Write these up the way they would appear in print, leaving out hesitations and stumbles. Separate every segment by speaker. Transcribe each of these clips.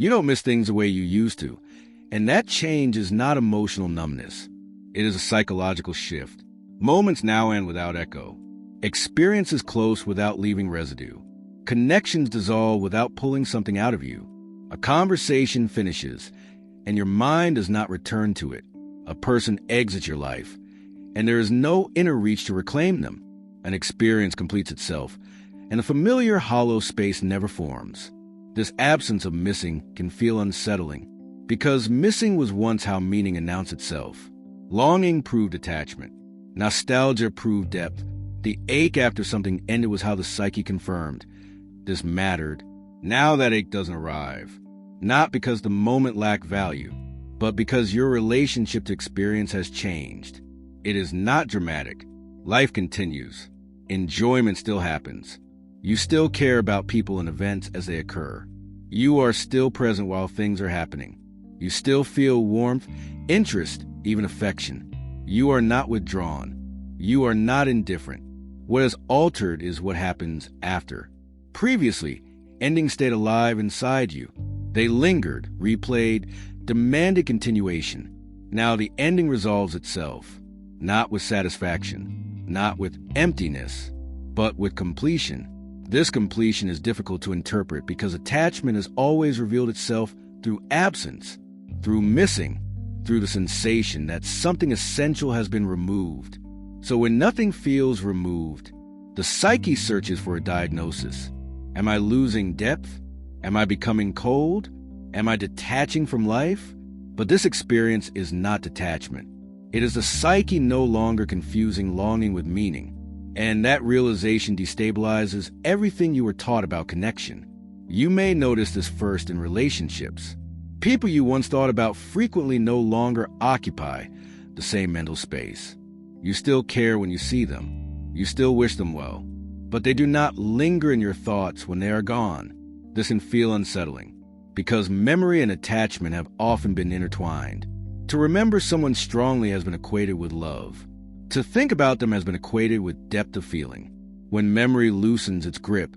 Speaker 1: You don't miss things the way you used to. And that change is not emotional numbness. It is a psychological shift. Moments now end without echo. Experiences close without leaving residue. Connections dissolve without pulling something out of you. A conversation finishes, and your mind does not return to it. A person exits your life, and there is no inner reach to reclaim them. An experience completes itself, and a familiar hollow space never forms. This absence of missing can feel unsettling, because missing was once how meaning announced itself. Longing proved attachment. Nostalgia proved depth. The ache after something ended was how the psyche confirmed this mattered. Now that ache doesn't arrive, not because the moment lacked value, but because your relationship to experience has changed. It is not dramatic. Life continues. Enjoyment still happens. You still care about people and events as they occur. You are still present while things are happening. You still feel warmth, interest, even affection. You are not withdrawn. You are not indifferent. What has altered is what happens after. Previously, endings stayed alive inside you. They lingered, replayed, demanded continuation. Now the ending resolves itself, not with satisfaction, not with emptiness, but with completion. This completion is difficult to interpret because attachment has always revealed itself through absence, through missing, through the sensation that something essential has been removed. So when nothing feels removed, the psyche searches for a diagnosis. Am I losing depth? Am I becoming cold? Am I detaching from life? But this experience is not detachment. It is the psyche no longer confusing longing with meaning. And that realization destabilizes everything you were taught about connection. You may notice this first in relationships. People you once thought about frequently no longer occupy the same mental space. You still care when you see them. You still wish them well. But they do not linger in your thoughts when they are gone. This can feel unsettling, because memory and attachment have often been intertwined. To remember someone strongly has been equated with love. To think about them has been equated with depth of feeling. When memory loosens its grip,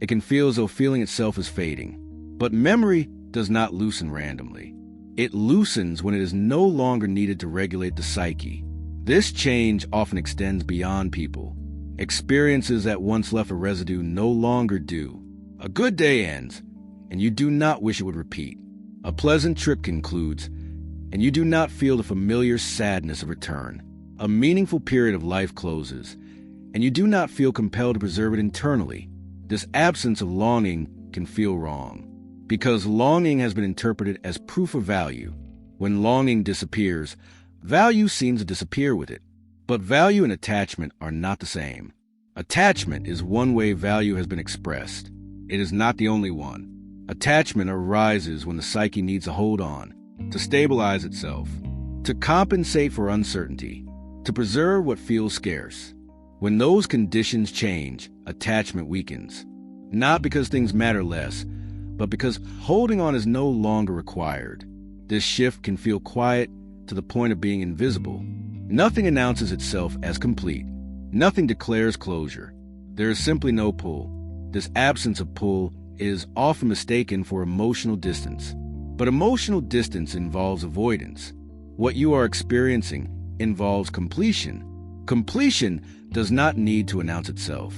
Speaker 1: it can feel as though feeling itself is fading. But memory does not loosen randomly. It loosens when it is no longer needed to regulate the psyche. This change often extends beyond people. Experiences that once left a residue no longer do. A good day ends, and you do not wish it would repeat. A pleasant trip concludes, and you do not feel the familiar sadness of return. A meaningful period of life closes, and you do not feel compelled to preserve it internally. This absence of longing can feel wrong, because longing has been interpreted as proof of value. When longing disappears, value seems to disappear with it. But value and attachment are not the same. Attachment is one way value has been expressed. It is not the only one. Attachment arises when the psyche needs to hold on, to stabilize itself, to compensate for uncertainty, to preserve what feels scarce. When those conditions change, attachment weakens. Not because things matter less, but because holding on is no longer required. This shift can feel quiet to the point of being invisible. Nothing announces itself as complete. Nothing declares closure. There is simply no pull. This absence of pull is often mistaken for emotional distance. But emotional distance involves avoidance. What you are experiencing involves completion. Completion does not need to announce itself.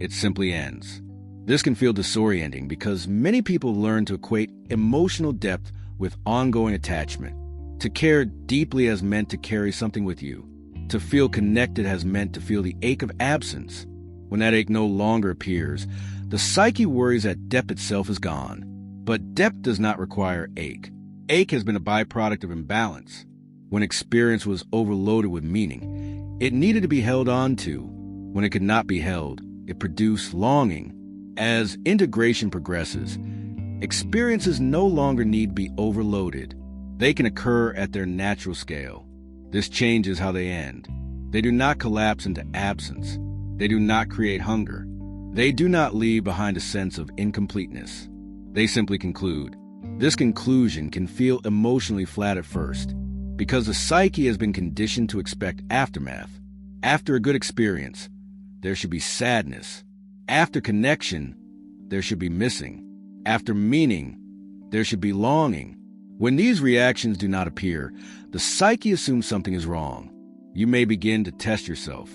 Speaker 1: It simply ends. This can feel disorienting because many people learn to equate emotional depth with ongoing attachment. To care deeply has meant to carry something with you. To feel connected has meant to feel the ache of absence. When that ache no longer appears, the psyche worries that depth itself is gone. But depth does not require ache. Ache has been a byproduct of imbalance. When experience was overloaded with meaning, it needed to be held on to. When it could not be held, it produced longing. As integration progresses, experiences no longer need to be overloaded. They can occur at their natural scale. This changes how they end. They do not collapse into absence. They do not create hunger. They do not leave behind a sense of incompleteness. They simply conclude. This conclusion can feel emotionally flat at first, because the psyche has been conditioned to expect aftermath. After a good experience, there should be sadness. After connection, there should be missing. After meaning, There should be longing. When these reactions do not appear, the psyche assumes something is wrong. You may begin to test yourself.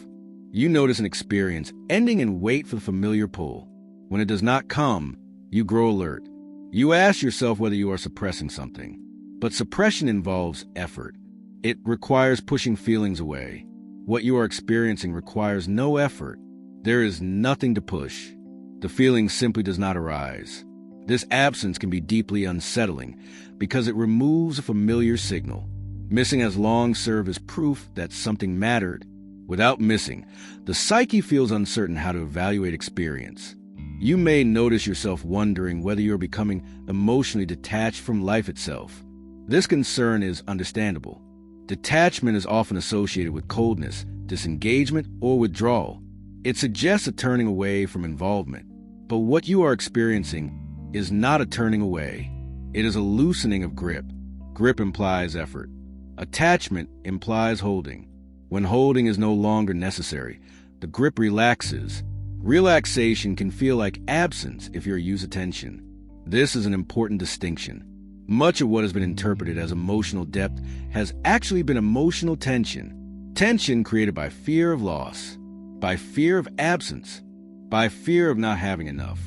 Speaker 1: You notice an experience ending and wait for the familiar pull. When it does not come, you grow alert. You ask yourself whether you are suppressing something. But suppression involves effort. It requires pushing feelings away. What you are experiencing requires no effort. There is nothing to push. The feeling simply does not arise. This absence can be deeply unsettling because it removes a familiar signal. Missing has long served as proof that something mattered. Without missing, the psyche feels uncertain how to evaluate experience. You may notice yourself wondering whether you are becoming emotionally detached from life itself. This concern is understandable. Detachment is often associated with coldness, disengagement, or withdrawal. It suggests a turning away from involvement. But what you are experiencing is not a turning away. It is a loosening of grip. Grip implies effort. Attachment implies holding. When holding is no longer necessary, the grip relaxes. Relaxation can feel like absence if you use attention. This is an important distinction. Much of what has been interpreted as emotional depth has actually been emotional tension. Tension created by fear of loss, by fear of absence, by fear of not having enough.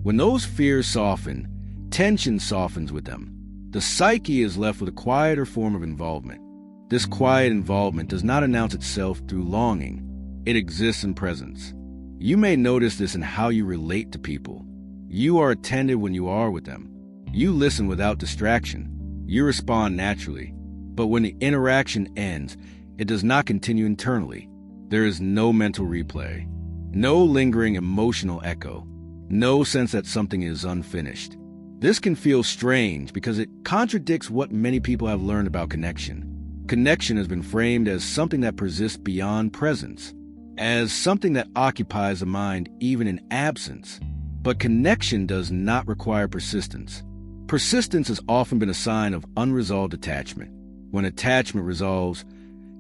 Speaker 1: When those fears soften, tension softens with them. The psyche is left with a quieter form of involvement. This quiet involvement does not announce itself through longing. It exists in presence. You may notice this in how you relate to people. You are attentive when you are with them. You listen without distraction. You respond naturally. But when the interaction ends, it does not continue internally. There is no mental replay, no lingering emotional echo, no sense that something is unfinished. This can feel strange because it contradicts what many people have learned about connection. Connection has been framed as something that persists beyond presence, as something that occupies the mind even in absence. But connection does not require persistence. Persistence has often been a sign of unresolved attachment. When attachment resolves,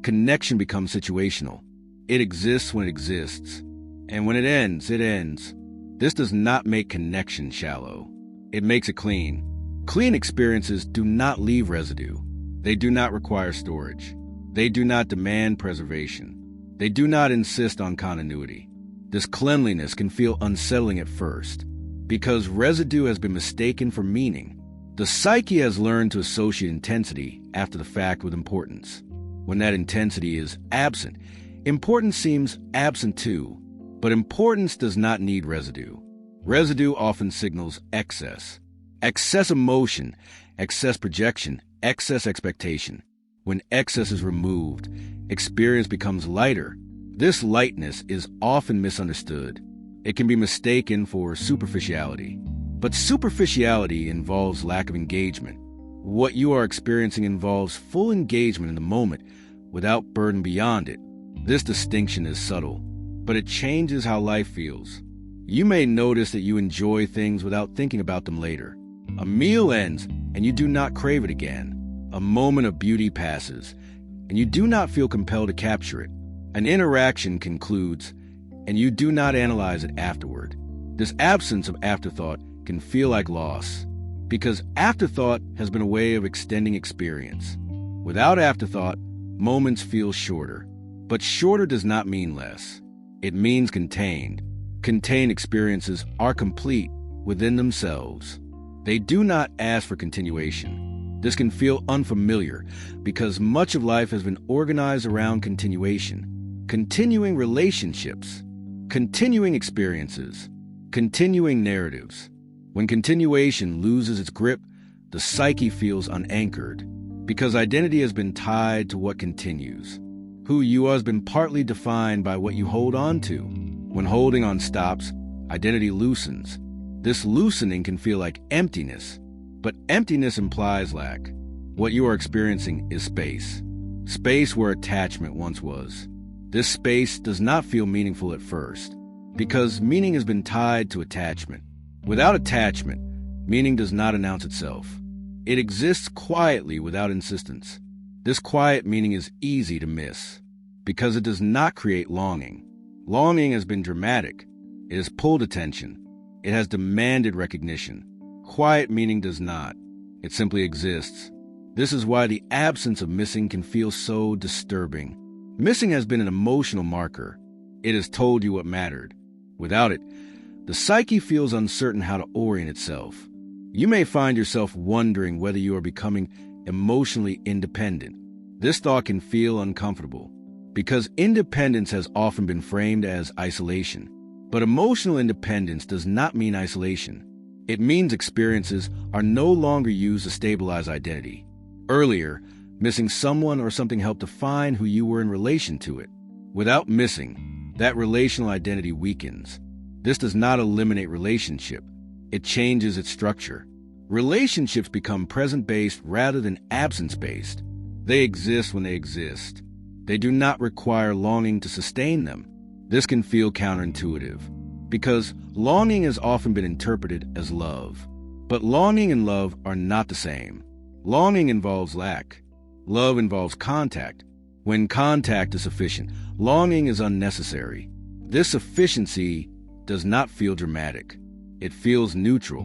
Speaker 1: connection becomes situational. It exists when it exists. And when it ends, it ends. This does not make connection shallow. It makes it clean. Clean experiences do not leave residue. They do not require storage. They do not demand preservation. They do not insist on continuity. This cleanliness can feel unsettling at first, because residue has been mistaken for meaning. The psyche has learned to associate intensity after the fact with importance. When that intensity is absent, importance seems absent too. But importance does not need residue. Residue often signals excess. Excess emotion, excess projection, excess expectation. When excess is removed, experience becomes lighter. This lightness is often misunderstood. It can be mistaken for superficiality. But superficiality involves lack of engagement. What you are experiencing involves full engagement in the moment without burden beyond it. This distinction is subtle, but it changes how life feels. You may notice that you enjoy things without thinking about them later. A meal ends, and you do not crave it again. A moment of beauty passes, and you do not feel compelled to capture it. An interaction concludes, and you do not analyze it afterward. This absence of afterthought can feel like loss, because afterthought has been a way of extending experience. Without afterthought, moments feel shorter. But shorter does not mean less. It means contained. Contained experiences are complete within themselves. They do not ask for continuation. This can feel unfamiliar because much of life has been organized around continuation. Continuing relationships, continuing experiences, continuing narratives. When continuation loses its grip, the psyche feels unanchored because identity has been tied to what continues. Who you are has been partly defined by what you hold on to. When holding on stops, identity loosens. This loosening can feel like emptiness, but emptiness implies lack. What you are experiencing is space. Space where attachment once was. This space does not feel meaningful at first, because meaning has been tied to attachment. Without attachment, meaning does not announce itself. It exists quietly without insistence. This quiet meaning is easy to miss, because it does not create longing. Longing has been dramatic. It has pulled attention. It has demanded recognition. Quiet meaning does not. It simply exists. This is why the absence of missing can feel so disturbing. Missing has been an emotional marker. It has told you what mattered. Without it, the psyche feels uncertain how to orient itself. You may find yourself wondering whether you are becoming emotionally independent. This thought can feel uncomfortable because independence has often been framed as isolation. But emotional independence does not mean isolation. It means experiences are no longer used to stabilize identity. Earlier, missing someone or something helped define who you were in relation to it. Without missing, that relational identity weakens. This does not eliminate relationship. It changes its structure. Relationships become present-based rather than absence-based. They exist when they exist. They do not require longing to sustain them. This can feel counterintuitive, because longing has often been interpreted as love. But longing and love are not the same. Longing involves lack. Love involves contact. When contact is sufficient, longing is unnecessary. This sufficiency does not feel dramatic. It feels neutral,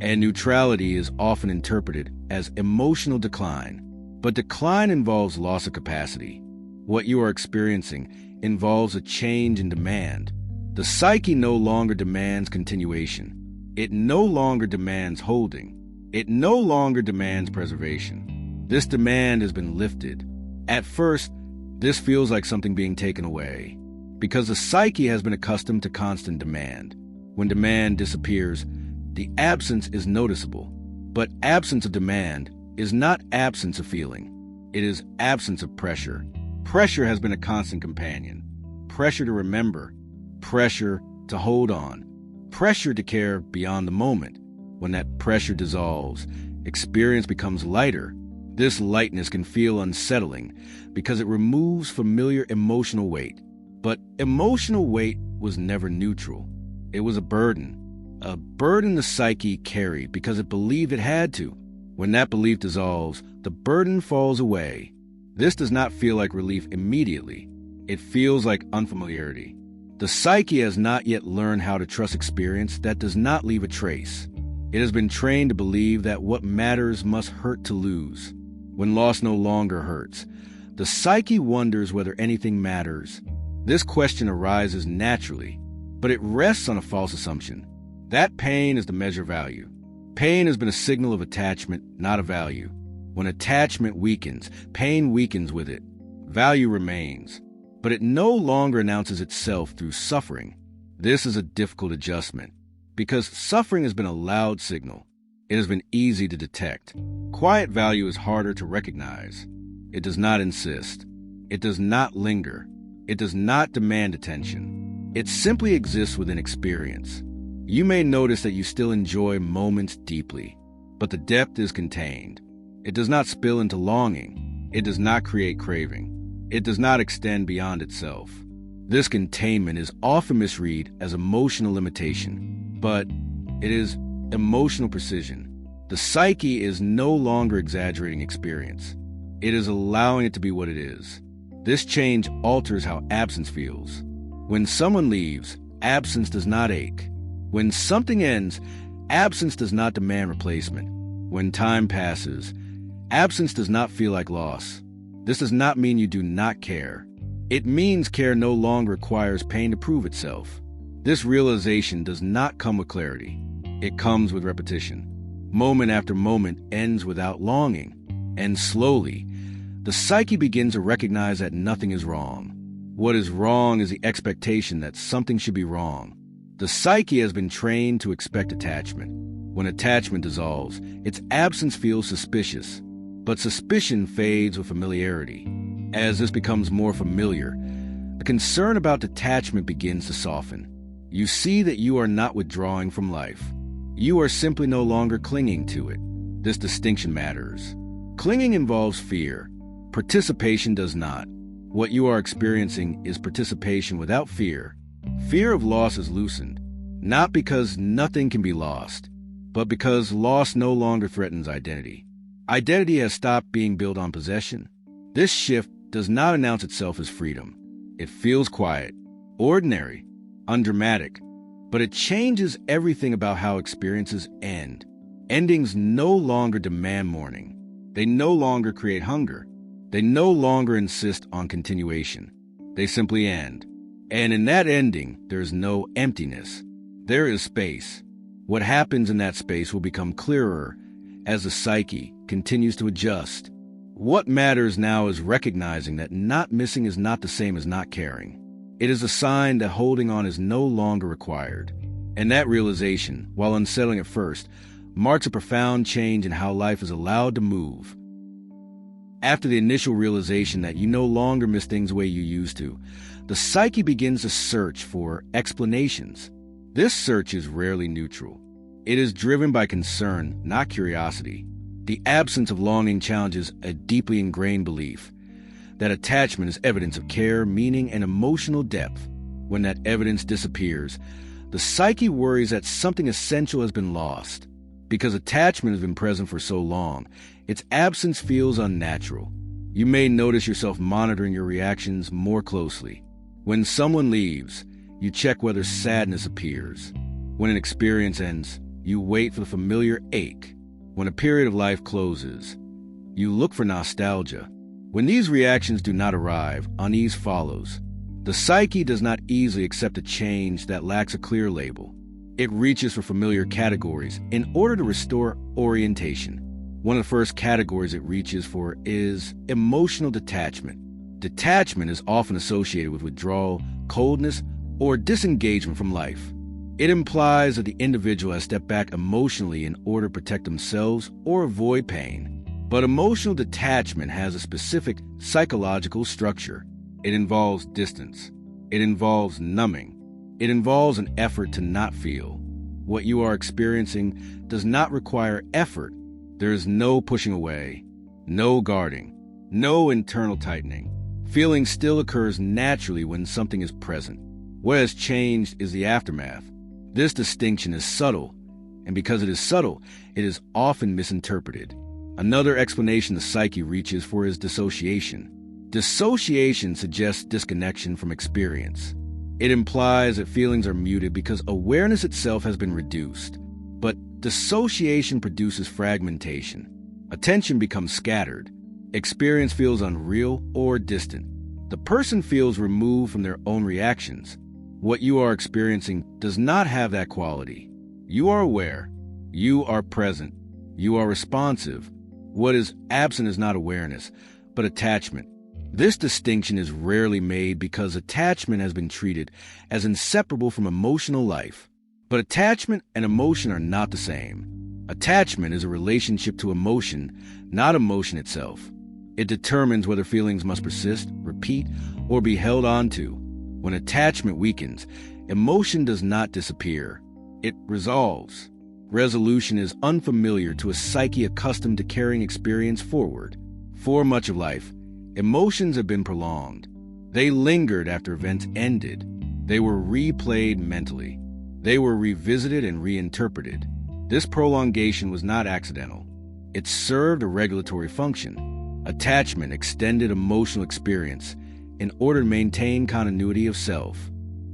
Speaker 1: and neutrality is often interpreted as emotional decline. But decline involves loss of capacity. What you are experiencing involves a change in demand. The psyche no longer demands continuation. It no longer demands holding. It no longer demands preservation. This demand has been lifted. At first, this feels like something being taken away, because the psyche has been accustomed to constant demand. When demand disappears, the absence is noticeable. But absence of demand is not absence of feeling. It is absence of pressure. Pressure has been a constant companion. Pressure to remember. Pressure to hold on. Pressure to care beyond the moment. When that pressure dissolves, experience becomes lighter. This lightness can feel unsettling because it removes familiar emotional weight. But emotional weight was never neutral. It was a burden the psyche carried because it believed it had to. When that belief dissolves, the burden falls away. This does not feel like relief immediately. It feels like unfamiliarity. The psyche has not yet learned how to trust experience that does not leave a trace. It has been trained to believe that what matters must hurt to lose. When loss no longer hurts, the psyche wonders whether anything matters. This question arises naturally, but it rests on a false assumption. That pain is the measure of value. Pain has been a signal of attachment, not a value. When attachment weakens, pain weakens with it. Value remains, but it no longer announces itself through suffering. This is a difficult adjustment, because suffering has been a loud signal. It has been easy to detect. Quiet value is harder to recognize. It does not insist. It does not linger. It does not demand attention. It simply exists within experience. You may notice that you still enjoy moments deeply, but the depth is contained. It does not spill into longing. It does not create craving. It does not extend beyond itself. This containment is often misread as emotional limitation, but it is emotional precision. The psyche is no longer exaggerating experience. It is allowing it to be what it is. This change alters how absence feels. When someone leaves, absence does not ache. When something ends, absence does not demand replacement. When time passes, absence does not feel like loss. This does not mean you do not care. It means care no longer requires pain to prove itself. This realization does not come with clarity. It comes with repetition. Moment after moment ends without longing. And slowly, the psyche begins to recognize that nothing is wrong. What is wrong is the expectation that something should be wrong. The psyche has been trained to expect attachment. When attachment dissolves, its absence feels suspicious. But suspicion fades with familiarity. As this becomes more familiar, the concern about detachment begins to soften. You see that you are not withdrawing from life. You are simply no longer clinging to it. This distinction matters. Clinging involves fear. Participation does not. What you are experiencing is participation without fear. Fear of loss is loosened, not because nothing can be lost, but because loss no longer threatens identity. Identity has stopped being built on possession. This shift does not announce itself as freedom. It feels quiet, ordinary, undramatic, but it changes everything about how experiences end. Endings no longer demand mourning. They no longer create hunger. They no longer insist on continuation. They simply end. And in that ending, there is no emptiness. There is space. What happens in that space will become clearer as the psyche continues to adjust. What matters now is recognizing that not missing is not the same as not caring. It is a sign that holding on is no longer required. And that realization, while unsettling at first, marks a profound change in how life is allowed to move. After the initial realization that you no longer miss things the way you used to, the psyche begins to search for explanations. This search is rarely neutral. It is driven by concern, not curiosity. The absence of longing challenges a deeply ingrained belief that attachment is evidence of care, meaning, and emotional depth. When that evidence disappears, the psyche worries that something essential has been lost. Because attachment has been present for so long, its absence feels unnatural. You may notice yourself monitoring your reactions more closely. When someone leaves, you check whether sadness appears. When an experience ends, you wait for the familiar ache. When a period of life closes, you look for nostalgia. When these reactions do not arrive, unease follows. The psyche does not easily accept a change that lacks a clear label. It reaches for familiar categories in order to restore orientation. One of the first categories it reaches for is emotional detachment. Detachment is often associated with withdrawal, coldness, or disengagement from life. It implies that the individual has stepped back emotionally in order to protect themselves or avoid pain. But emotional detachment has a specific psychological structure. It involves distance. It involves numbing. It involves an effort to not feel. What you are experiencing does not require effort. There is no pushing away, no guarding, no internal tightening. Feeling still occurs naturally when something is present. What has changed is the aftermath. This distinction is subtle, and because it is subtle, it is often misinterpreted. Another explanation the psyche reaches for is dissociation. Dissociation suggests disconnection from experience. It implies that feelings are muted because awareness itself has been reduced. But dissociation produces fragmentation. Attention becomes scattered. Experience feels unreal or distant. The person feels removed from their own reactions. What you are experiencing does not have that quality. You are aware. You are present. You are responsive. What is absent is not awareness, but attachment. This distinction is rarely made because attachment has been treated as inseparable from emotional life. But attachment and emotion are not the same. Attachment is a relationship to emotion, not emotion itself. It determines whether feelings must persist, repeat, or be held on to. When attachment weakens, emotion does not disappear. It resolves. Resolution is unfamiliar to a psyche accustomed to carrying experience forward. For much of life, emotions have been prolonged. They lingered after events ended. They were replayed mentally. They were revisited and reinterpreted. This prolongation was not accidental. It served a regulatory function. Attachment extended emotional experience in order to maintain continuity of self.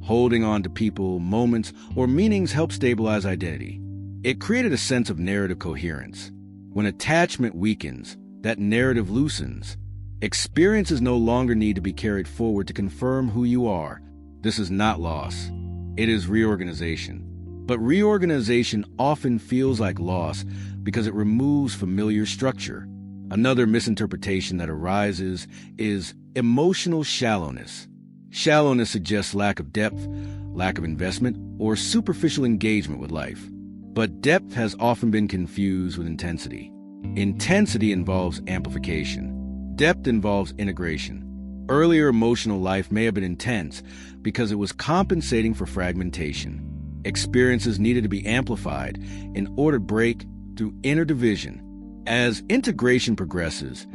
Speaker 1: Holding on to people, moments, or meanings helped stabilize identity. It created a sense of narrative coherence. When attachment weakens, that narrative loosens. Experiences no longer need to be carried forward to confirm who you are. This is not loss. It is reorganization. But reorganization often feels like loss because it removes familiar structure. Another misinterpretation that arises is emotional shallowness. Shallowness suggests lack of depth, lack of investment, or superficial engagement with life. But depth has often been confused with intensity. Intensity involves amplification. Depth involves integration. Earlier emotional life may have been intense because it was compensating for fragmentation. Experiences needed to be amplified in order to break through inner division. As integration progresses,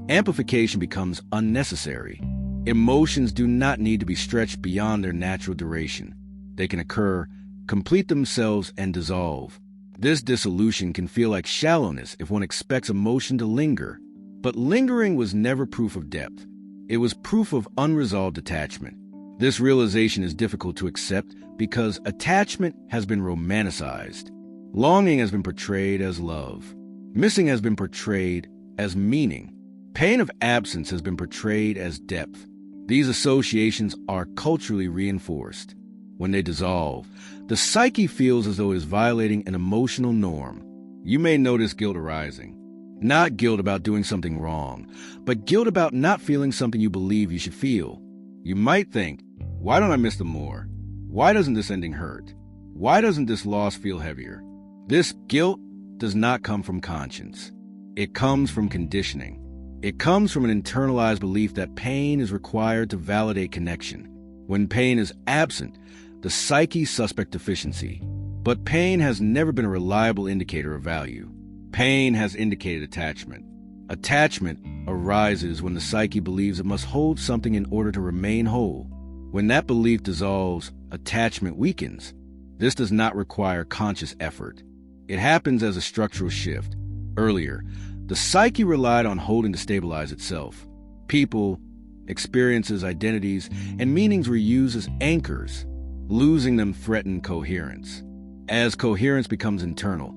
Speaker 1: amplification becomes unnecessary. Emotions do not need to be stretched beyond their natural duration. They can occur, complete themselves, and dissolve. This dissolution can feel like shallowness if one expects emotion to linger. But lingering was never proof of depth. It was proof of unresolved attachment. This realization is difficult to accept because attachment has been romanticized. Longing has been portrayed as love. Missing has been portrayed as meaning. Pain of absence has been portrayed as depth. These associations are culturally reinforced. When they dissolve, the psyche feels as though it is violating an emotional norm. You may notice guilt arising. Not guilt about doing something wrong, but guilt about not feeling something you believe you should feel. You might think, why don't I miss them more? Why doesn't this ending hurt? Why doesn't this loss feel heavier? This guilt does not come from conscience. It comes from conditioning. It comes from an internalized belief that pain is required to validate connection. When pain is absent, the psyche suspects deficiency. But pain has never been a reliable indicator of value. Pain has indicated attachment. Attachment arises when the psyche believes it must hold something in order to remain whole. When that belief dissolves, attachment weakens. This does not require conscious effort. It happens as a structural shift. Earlier, the psyche relied on holding to stabilize itself. People, experiences, identities, and meanings were used as anchors. Losing them threatened coherence. As coherence becomes internal,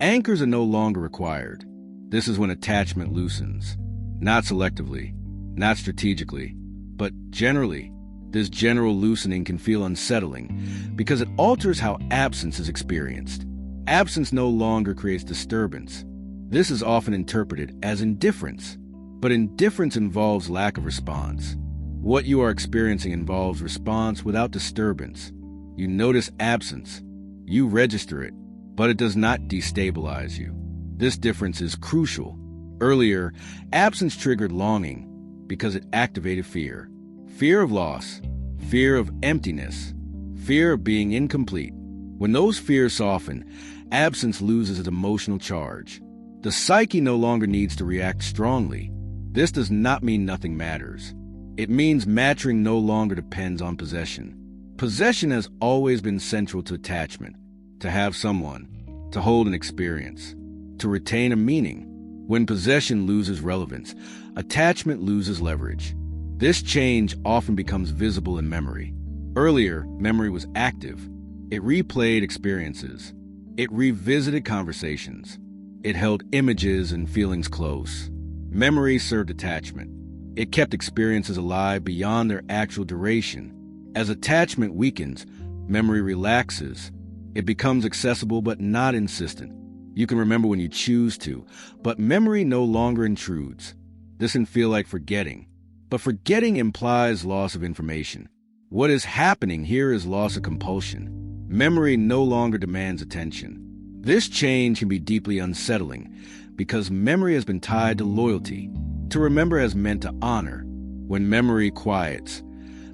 Speaker 1: anchors are no longer required. This is when attachment loosens. Not selectively, not strategically, but generally. This general loosening can feel unsettling because it alters how absence is experienced. Absence no longer creates disturbance. This is often interpreted as indifference, but indifference involves lack of response. What you are experiencing involves response without disturbance. You notice absence. You register it, but it does not destabilize you. This difference is crucial. Earlier, absence triggered longing because it activated fear. Fear of loss, fear of emptiness, fear of being incomplete. When those fears soften, absence loses its emotional charge. The psyche no longer needs to react strongly. This does not mean nothing matters. It means mattering no longer depends on possession. Possession has always been central to attachment. To have someone, to hold an experience, to retain a meaning. When possession loses relevance, attachment loses leverage. This change often becomes visible in memory. Earlier, memory was active. It replayed experiences. It revisited conversations. It held images and feelings close. Memory served attachment. It kept experiences alive beyond their actual duration. As attachment weakens, memory relaxes. It becomes accessible but not insistent. You can remember when you choose to, but memory no longer intrudes. This can feel like forgetting. But forgetting implies loss of information. What is happening here is loss of compulsion. Memory no longer demands attention. This change can be deeply unsettling because memory has been tied to loyalty. To remember has meant to honor. When memory quiets,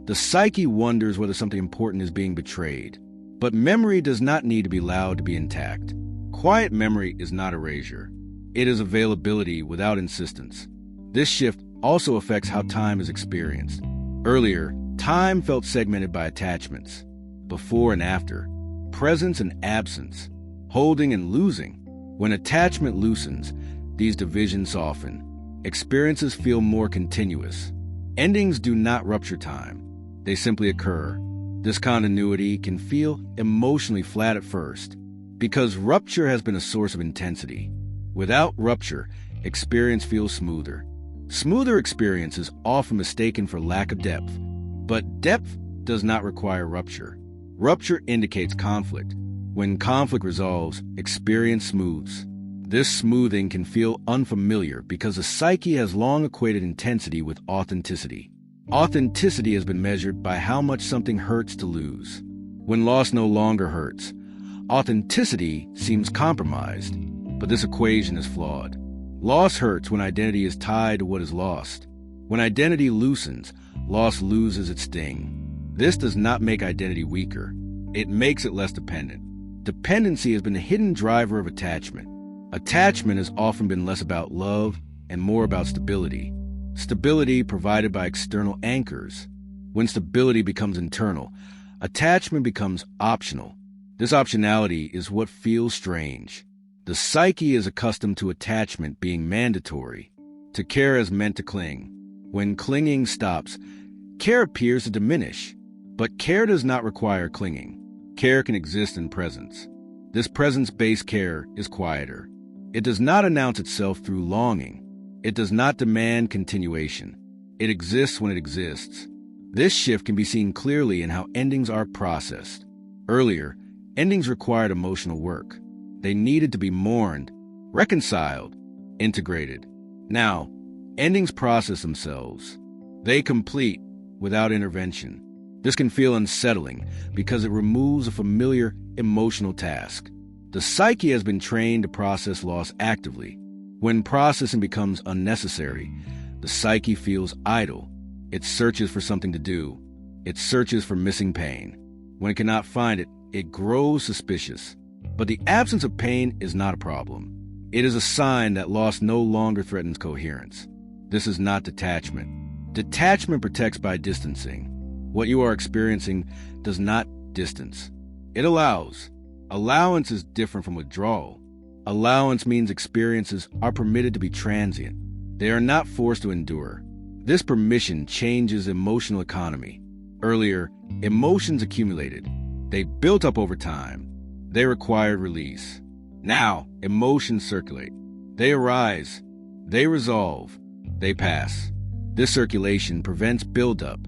Speaker 1: the psyche wonders whether something important is being betrayed. But memory does not need to be loud to be intact. Quiet memory is not erasure. It is availability without insistence. This shift also affects how time is experienced. Earlier, time felt segmented by attachments. Before and after, presence and absence, holding and losing. When attachment loosens, these divisions soften. Experiences feel more continuous. Endings do not rupture time. They simply occur. This continuity can feel emotionally flat at first because rupture has been a source of intensity. Without rupture, experience feels smoother. Smoother experience is often mistaken for lack of depth, but depth does not require rupture. Rupture indicates conflict. When conflict resolves, experience smooths. This smoothing can feel unfamiliar because the psyche has long equated intensity with authenticity. Authenticity has been measured by how much something hurts to lose. When loss no longer hurts, authenticity seems compromised, but this equation is flawed. Loss hurts when identity is tied to what is lost. When identity loosens, loss loses its sting. This does not make identity weaker. It makes it less dependent. Dependency has been the hidden driver of attachment. Attachment has often been less about love and more about stability. Stability provided by external anchors. When stability becomes internal, attachment becomes optional. This optionality is what feels strange. The psyche is accustomed to attachment being mandatory. To care is meant to cling. When clinging stops, care appears to diminish. But care does not require clinging. Care can exist in presence. This presence-based care is quieter. It does not announce itself through longing. It does not demand continuation. It exists when it exists. This shift can be seen clearly in how endings are processed. Earlier, endings required emotional work. They needed to be mourned, reconciled, integrated. Now, endings process themselves. They complete without intervention. This can feel unsettling because it removes a familiar emotional task. The psyche has been trained to process loss actively. When processing becomes unnecessary, the psyche feels idle. It searches for something to do. It searches for missing pain. When it cannot find it, it grows suspicious. But the absence of pain is not a problem. It is a sign that loss no longer threatens coherence. This is not detachment. Detachment protects by distancing. What you are experiencing does not distance. It allows. Allowance is different from withdrawal. Allowance means experiences are permitted to be transient. They are not forced to endure. This permission changes emotional economy. Earlier, emotions accumulated. They built up over time. They required release. Now, emotions circulate. They arise. They resolve. They pass. This circulation prevents buildup.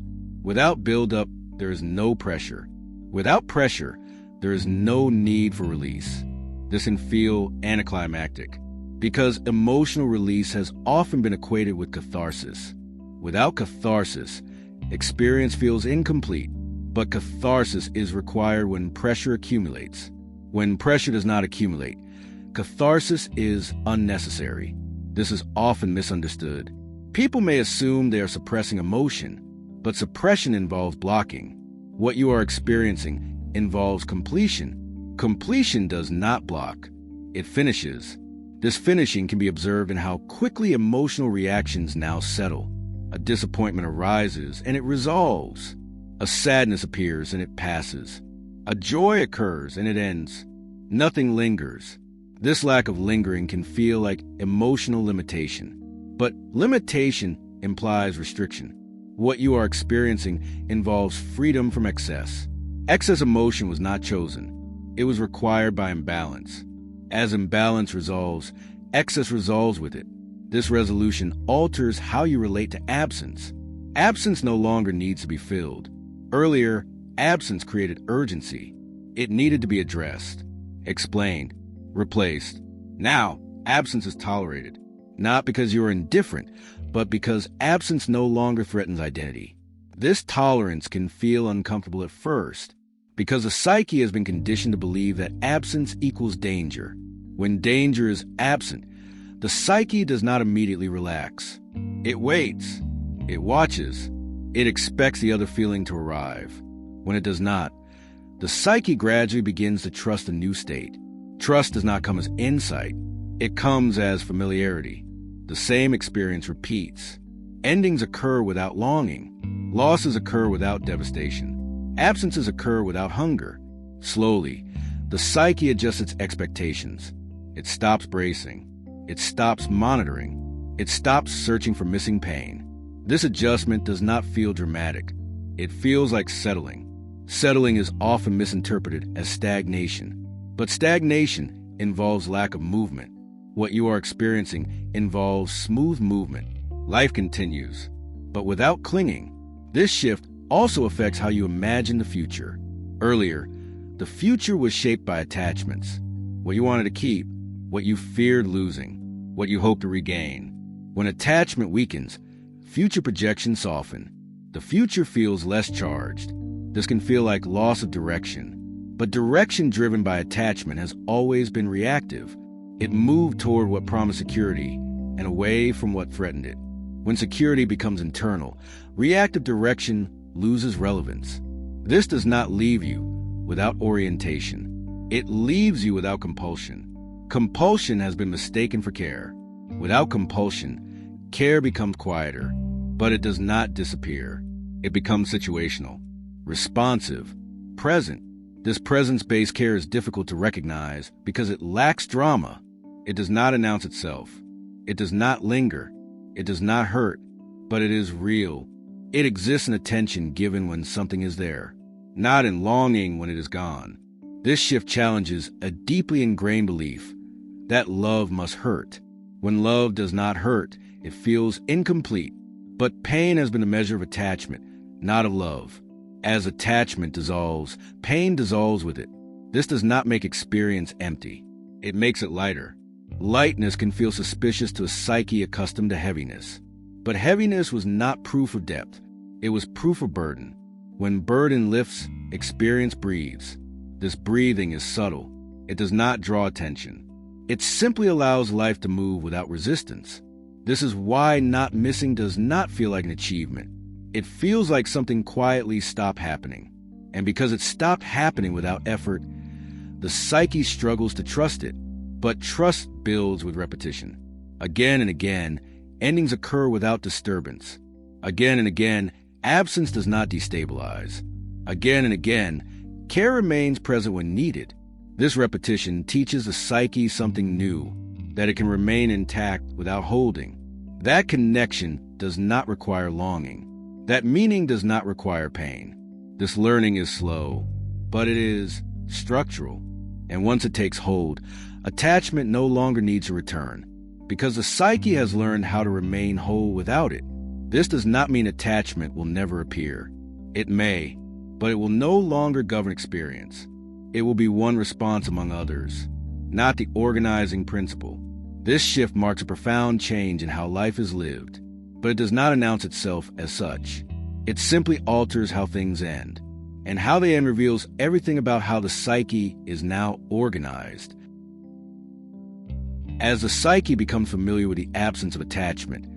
Speaker 1: Without buildup, there is no pressure. Without pressure, there is no need for release. This can feel anticlimactic because emotional release has often been equated with catharsis. Without catharsis, experience feels incomplete, but catharsis is required when pressure accumulates. When pressure does not accumulate, catharsis is unnecessary. This is often misunderstood. People may assume they are suppressing emotion, but suppression involves blocking. What you are experiencing involves completion. Completion does not block. It finishes. This finishing can be observed in how quickly emotional reactions now settle. A disappointment arises and it resolves. A sadness appears and it passes. A joy occurs and it ends. Nothing lingers. This lack of lingering can feel like emotional limitation. But limitation implies restriction. What you are experiencing involves freedom from excess. Excess emotion was not chosen. It was required by imbalance. As imbalance resolves, excess resolves with it. This resolution alters how you relate to absence. Absence no longer needs to be filled. Earlier, absence created urgency. It needed to be addressed, explained, replaced. Now, absence is tolerated, not because you are indifferent, but because absence no longer threatens identity. This tolerance can feel uncomfortable at first, because the psyche has been conditioned to believe that absence equals danger. When danger is absent, the psyche does not immediately relax. It waits. It watches. It expects the other feeling to arrive. When it does not, the psyche gradually begins to trust a new state. Trust does not come as insight. It comes as familiarity. The same experience repeats. Endings occur without longing. Losses occur without devastation. Absences occur without hunger. Slowly, the psyche adjusts its expectations. It stops bracing. It stops monitoring. It stops searching for missing pain. This adjustment does not feel dramatic. It feels like settling. Settling is often misinterpreted as stagnation. But stagnation involves lack of movement. What you are experiencing involves smooth movement. Life continues, but without clinging. This shift also affects how you imagine the future. Earlier, the future was shaped by attachments. What you wanted to keep, what you feared losing, what you hoped to regain. When attachment weakens, future projections soften. The future feels less charged. This can feel like loss of direction. But direction driven by attachment has always been reactive. It moved toward what promised security and away from what threatened it. When security becomes internal, reactive direction loses relevance. This does not leave you without orientation. It leaves you without compulsion. Compulsion has been mistaken for care. Without compulsion, care becomes quieter, but it does not disappear. It becomes situational, responsive, present. This presence-based care is difficult to recognize because it lacks drama. It does not announce itself. It does not linger. It does not hurt, but it is real. It exists in attention given when something is there, not in longing when it is gone. This shift challenges a deeply ingrained belief that love must hurt. When love does not hurt, it feels incomplete. But pain has been a measure of attachment, not of love. As attachment dissolves, pain dissolves with it. This does not make experience empty. It makes it lighter. Lightness can feel suspicious to a psyche accustomed to heaviness. But heaviness was not proof of depth. It was proof of burden. When burden lifts, experience breathes. This breathing is subtle. It does not draw attention. It simply allows life to move without resistance. This is why not missing does not feel like an achievement. It feels like something quietly stopped happening. And because it stopped happening without effort, the psyche struggles to trust it. But trust builds with repetition. Again and again, endings occur without disturbance. Again and again, absence does not destabilize. Again and again, care remains present when needed. This repetition teaches the psyche something new, that it can remain intact without holding. That connection does not require longing. That meaning does not require pain. This learning is slow, but it is structural. And once it takes hold, attachment no longer needs to return, because the psyche has learned how to remain whole without it. This does not mean attachment will never appear. It may, but it will no longer govern experience. It will be one response among others, not the organizing principle. This shift marks a profound change in how life is lived, but it does not announce itself as such. It simply alters how things end, and how they end reveals everything about how the psyche is now organized. As the psyche becomes familiar with the absence of attachment,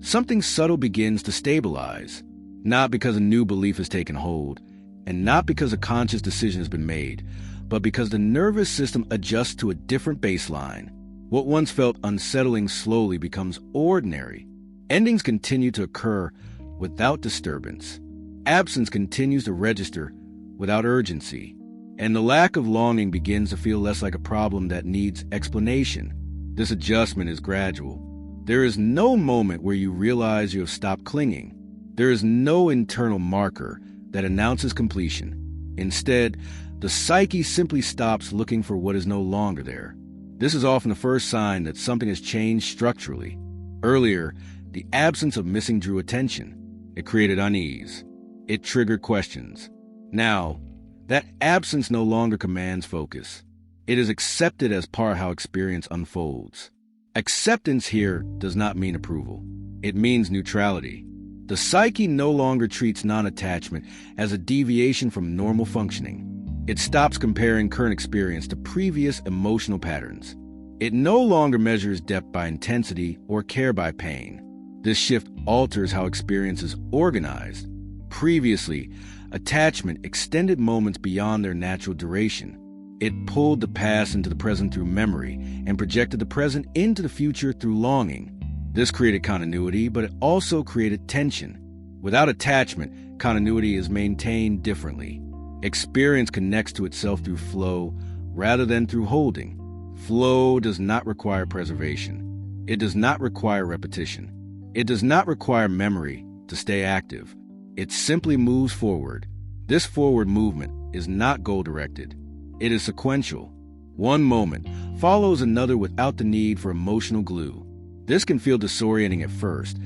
Speaker 1: something subtle begins to stabilize, not because a new belief has taken hold, and not because a conscious decision has been made, but because the nervous system adjusts to a different baseline. What once felt unsettling slowly becomes ordinary. Endings continue to occur without disturbance. Absence continues to register without urgency. And the lack of longing begins to feel less like a problem that needs explanation. This adjustment is gradual. There is no moment where you realize you have stopped clinging. There is no internal marker that announces completion. Instead, the psyche simply stops looking for what is no longer there. This is often the first sign that something has changed structurally. Earlier, the absence of missing drew attention. It created unease. It triggered questions. Now, that absence no longer commands focus. It is accepted as part of how experience unfolds. Acceptance here does not mean approval. It means neutrality. The psyche no longer treats non-attachment as a deviation from normal functioning. It stops comparing current experience to previous emotional patterns. It no longer measures depth by intensity or care by pain. This shift alters how experience is organized. Previously, attachment extended moments beyond their natural duration. It pulled the past into the present through memory and projected the present into the future through longing. This created continuity, but it also created tension. Without attachment, continuity is maintained differently. Experience connects to itself through flow rather than through holding. Flow does not require preservation. It does not require repetition. It does not require memory to stay active. It simply moves forward. This forward movement is not goal-directed. It is sequential. One moment follows another without the need for emotional glue. This can feel disorienting at first,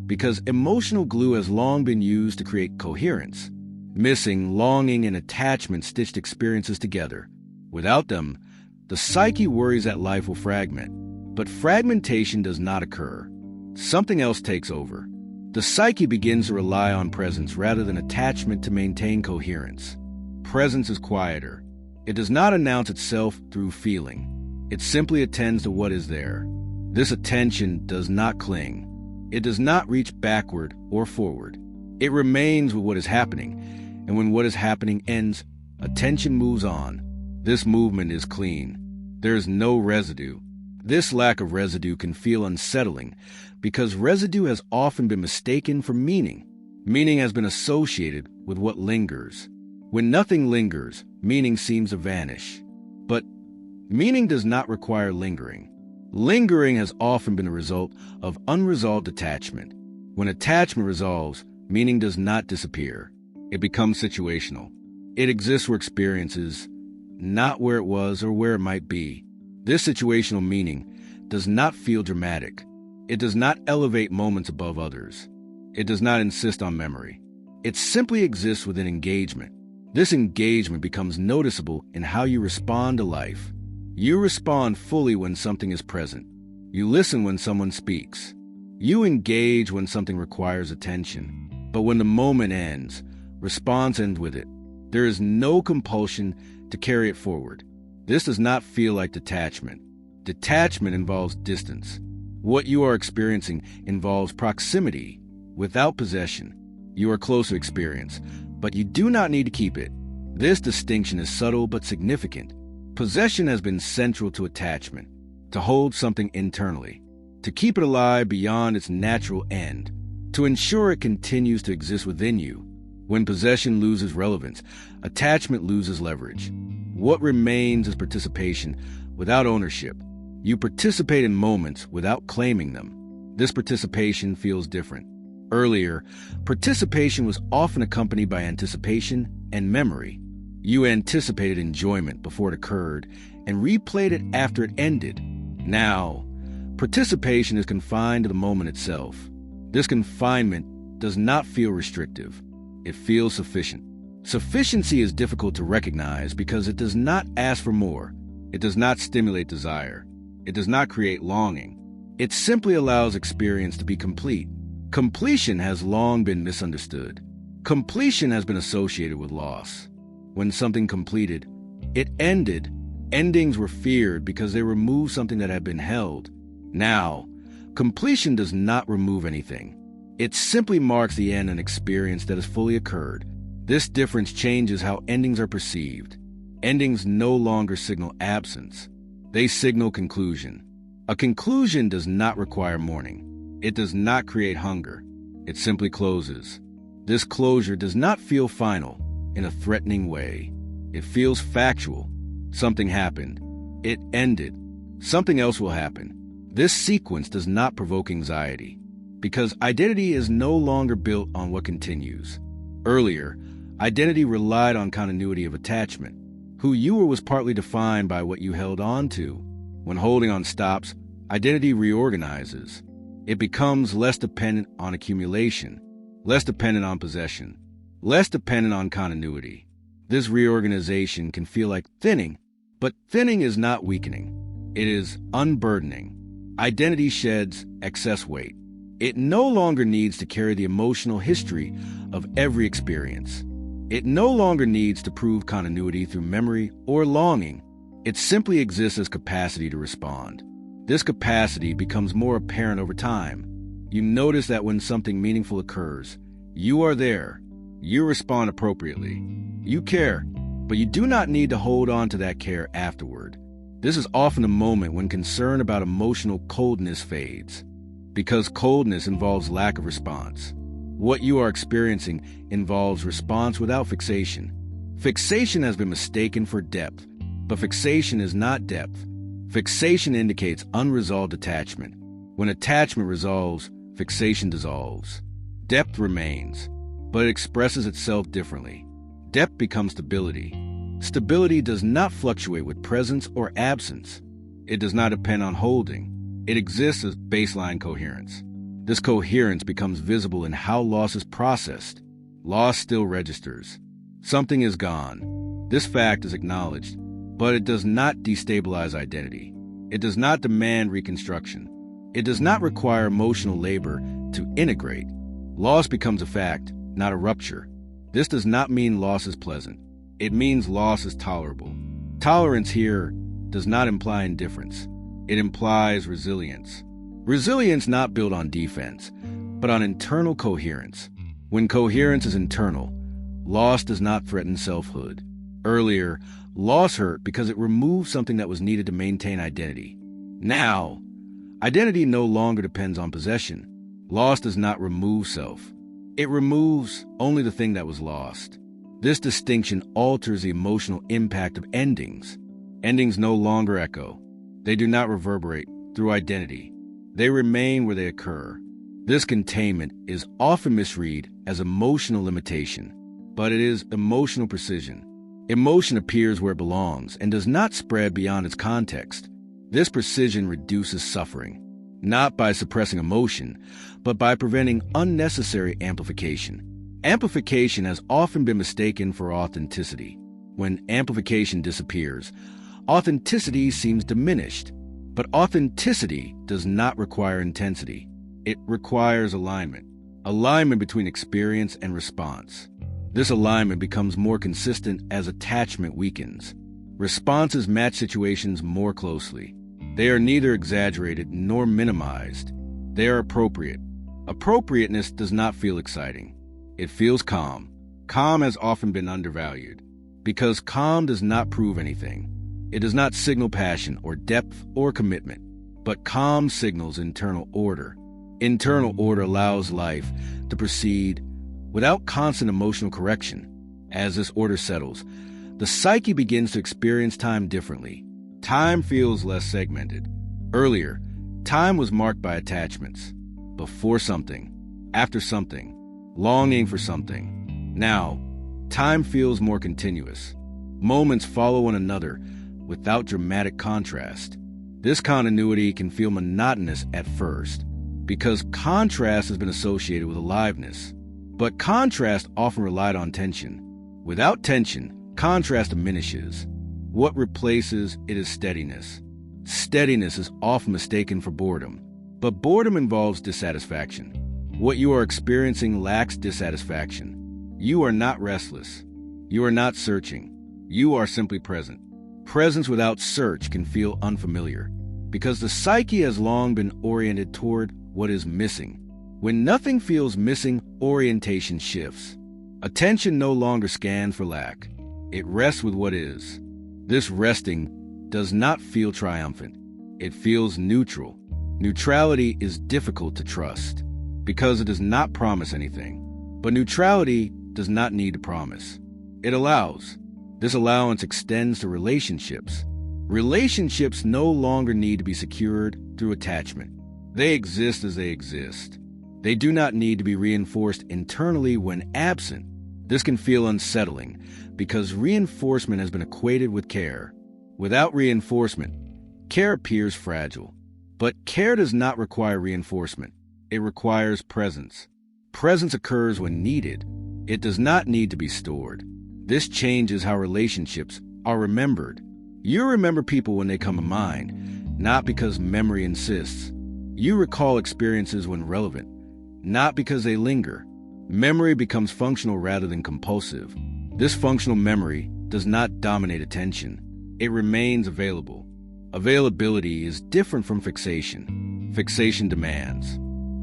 Speaker 1: because emotional glue has long been used to create coherence. Missing, longing, and attachment stitched experiences together. Without them, the psyche worries that life will fragment. But fragmentation does not occur. Something else takes over. The psyche begins to rely on presence rather than attachment to maintain coherence. Presence is quieter. It does not announce itself through feeling. It simply attends to what is there. This attention does not cling. It does not reach backward or forward. It remains with what is happening, and when what is happening ends, attention moves on. This movement is clean. There is no residue. This lack of residue can feel unsettling because residue has often been mistaken for meaning. Meaning has been associated with what lingers. When nothing lingers, meaning seems to vanish. But meaning does not require lingering. Lingering has often been a result of unresolved attachment. When attachment resolves, meaning does not disappear. It becomes situational. It exists where experiences, not where it was or where it might be. This situational meaning does not feel dramatic. It does not elevate moments above others. It does not insist on memory. It simply exists within engagement. This engagement becomes noticeable in how you respond to life. You respond fully when something is present. You listen when someone speaks. You engage when something requires attention. But when the moment ends, response ends with it. There is no compulsion to carry it forward. This does not feel like detachment. Detachment involves distance. What you are experiencing involves proximity without possession. You are close to experience, but you do not need to keep it. This distinction is subtle but significant. Possession has been central to attachment, to hold something internally, to keep it alive beyond its natural end, to ensure it continues to exist within you. When possession loses relevance, attachment loses leverage. What remains is participation without ownership. You participate in moments without claiming them. This participation feels different. Earlier, participation was often accompanied by anticipation and memory. You anticipated enjoyment before it occurred and replayed it after it ended. Now, participation is confined to the moment itself. This confinement does not feel restrictive. It feels sufficient. Sufficiency is difficult to recognize because it does not ask for more. It does not stimulate desire. It does not create longing. It simply allows experience to be complete. Completion has long been misunderstood. Completion has been associated with loss. When something completed, it ended. Endings were feared because they removed something that had been held. Now, completion does not remove anything. It simply marks the end of an experience that has fully occurred. This difference changes how endings are perceived. Endings no longer signal absence. They signal conclusion. A conclusion does not require mourning. It does not create hunger. It simply closes. This closure does not feel final in a threatening way. It feels factual. Something happened. It ended. Something else will happen. This sequence does not provoke anxiety because identity is no longer built on what continues. Earlier, identity relied on continuity of attachment. Who you were was partly defined by what you held on to. When holding on stops, identity reorganizes. It becomes less dependent on accumulation, less dependent on possession, less dependent on continuity. This reorganization can feel like thinning, but thinning is not weakening. It is unburdening. Identity sheds excess weight. It no longer needs to carry the emotional history of every experience. It no longer needs to prove continuity through memory or longing. It simply exists as capacity to respond. This capacity becomes more apparent over time. You notice that when something meaningful occurs, you are there. You respond appropriately. You care, but you do not need to hold on to that care afterward. This is often a moment when concern about emotional coldness fades, because coldness involves lack of response. What you are experiencing involves response without fixation. Fixation has been mistaken for depth, but fixation is not depth. Fixation indicates unresolved attachment. When attachment resolves, fixation dissolves. Depth remains, but it expresses itself differently. Depth becomes stability. Stability does not fluctuate with presence or absence. It does not depend on holding. It exists as baseline coherence. This coherence becomes visible in how loss is processed. Loss still registers. Something is gone. This fact is acknowledged, but it does not destabilize identity. It does not demand reconstruction. It does not require emotional labor to integrate. Loss becomes a fact, not a rupture. This does not mean loss is pleasant. It means loss is tolerable. Tolerance here does not imply indifference. It implies resilience. Resilience not built on defense, but on internal coherence. When coherence is internal, loss does not threaten selfhood. Earlier, loss hurt because it removed something that was needed to maintain identity. Now, identity no longer depends on possession. Loss does not remove self. It removes only the thing that was lost. This distinction alters the emotional impact of endings. Endings no longer echo. They do not reverberate through identity. They remain where they occur. This containment is often misread as emotional limitation, but it is emotional precision. Emotion appears where it belongs and does not spread beyond its context. This precision reduces suffering, not by suppressing emotion, but by preventing unnecessary amplification. Amplification has often been mistaken for authenticity. When amplification disappears, authenticity seems diminished. But authenticity does not require intensity. It requires alignment. Alignment between experience and response. This alignment becomes more consistent as attachment weakens. Responses match situations more closely. They are neither exaggerated nor minimized. They are appropriate. Appropriateness does not feel exciting. It feels calm. Calm has often been undervalued, because calm does not prove anything. It does not signal passion or depth or commitment, but calm signals internal order. Internal order allows life to proceed without constant emotional correction. As this order settles, the psyche begins to experience time differently. Time feels less segmented. Earlier, time was marked by attachments. Before something, after something, longing for something. Now, time feels more continuous. Moments follow one another without dramatic contrast. This continuity can feel monotonous at first, because contrast has been associated with aliveness. But contrast often relied on tension. Without tension, contrast diminishes. What replaces it is steadiness. Steadiness is often mistaken for boredom, but boredom involves dissatisfaction. What you are experiencing lacks dissatisfaction. You are not restless. You are not searching. You are simply present. Presence without search can feel unfamiliar, because the psyche has long been oriented toward what is missing. When nothing feels missing, orientation shifts. Attention no longer scans for lack. It rests with what is. This resting does not feel triumphant. It feels neutral. Neutrality is difficult to trust, because it does not promise anything. But neutrality does not need to promise. It allows. This allowance extends to relationships. Relationships no longer need to be secured through attachment. They exist as they exist. They do not need to be reinforced internally when absent. This can feel unsettling because reinforcement has been equated with care. Without reinforcement, care appears fragile. But care does not require reinforcement. It requires presence. Presence occurs when needed. It does not need to be stored. This changes how relationships are remembered. You remember people when they come to mind, not because memory insists. You recall experiences when relevant, not because they linger. Memory becomes functional rather than compulsive. This functional memory does not dominate attention. It remains available. Availability is different from fixation. Fixation demands.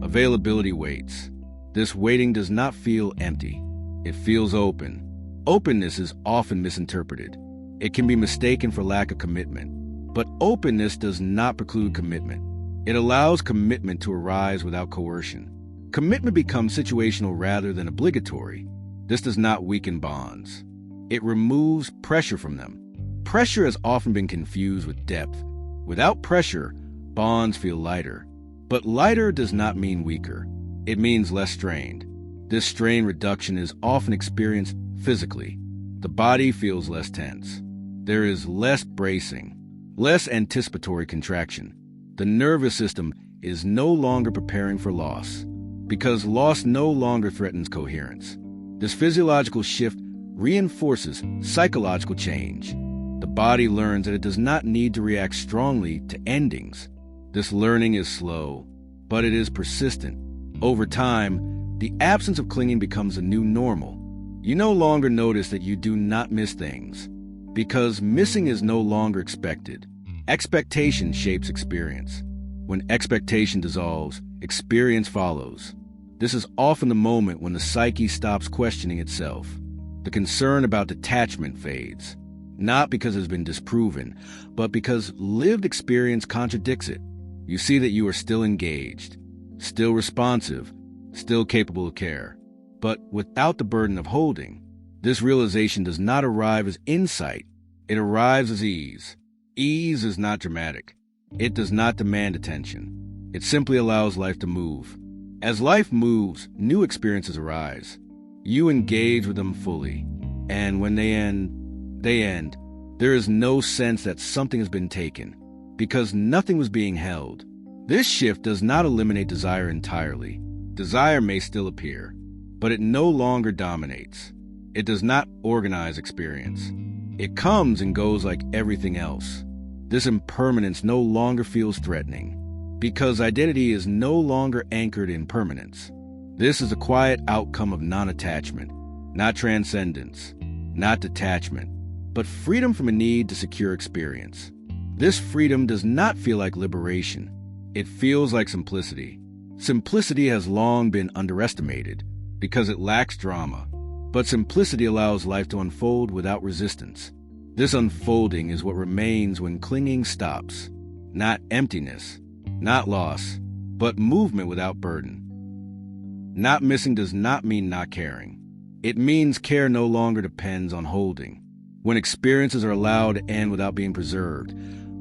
Speaker 1: Availability waits. This waiting does not feel empty. It feels open. Openness is often misinterpreted. It can be mistaken for lack of commitment. But openness does not preclude commitment. It allows commitment to arise without coercion. Commitment becomes situational rather than obligatory. This does not weaken bonds. It removes pressure from them. Pressure has often been confused with depth. Without pressure, bonds feel lighter. But lighter does not mean weaker. It means less strained. This strain reduction is often experienced physically. The body feels less tense. There is less bracing, less anticipatory contraction. The nervous system is no longer preparing for loss, because loss no longer threatens coherence. This physiological shift reinforces psychological change. The body learns that it does not need to react strongly to endings. This learning is slow, but it is persistent. Over time, the absence of clinging becomes a new normal. You no longer notice that you do not miss things, because missing is no longer expected. Expectation shapes experience. When expectation dissolves, experience follows. This is often the moment when the psyche stops questioning itself. The concern about detachment fades, not because it has been disproven, but because lived experience contradicts it. You see that you are still engaged, still responsive, still capable of care, but without the burden of holding. This realization does not arrive as insight. It arrives as ease. Ease is not dramatic. It does not demand attention. It simply allows life to move. As life moves, new experiences arise. You engage with them fully, and when they end, They end. There is no sense that something has been taken, because nothing was being held. This shift does not eliminate desire entirely. Desire may still appear, but it no longer dominates. It does not organize experience. It comes and goes like everything else. This impermanence no longer feels threatening, because identity is no longer anchored in permanence. This is a quiet outcome of non-attachment, not transcendence, not detachment, but freedom from a need to secure experience. This freedom does not feel like liberation. It feels like simplicity. Simplicity has long been underestimated because it lacks drama, but simplicity allows life to unfold without resistance. This unfolding is what remains when clinging stops. Not emptiness, not loss, but movement without burden. Not missing does not mean not caring. It means care no longer depends on holding. When experiences are allowed to end without being preserved,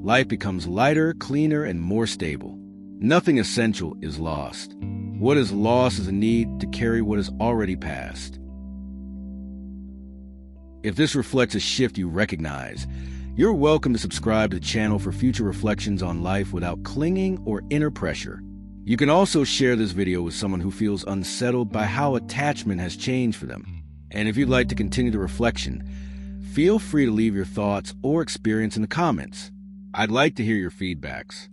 Speaker 1: life becomes lighter, cleaner, and more stable. Nothing essential is lost. What is lost is a need to carry what is already passed. If this reflects a shift you recognize, you're welcome to subscribe to the channel for future reflections on life without clinging or inner pressure. You can also share this video with someone who feels unsettled by how attachment has changed for them. And if you'd like to continue the reflection, feel free to leave your thoughts or experience in the comments. I'd like to hear your feedbacks.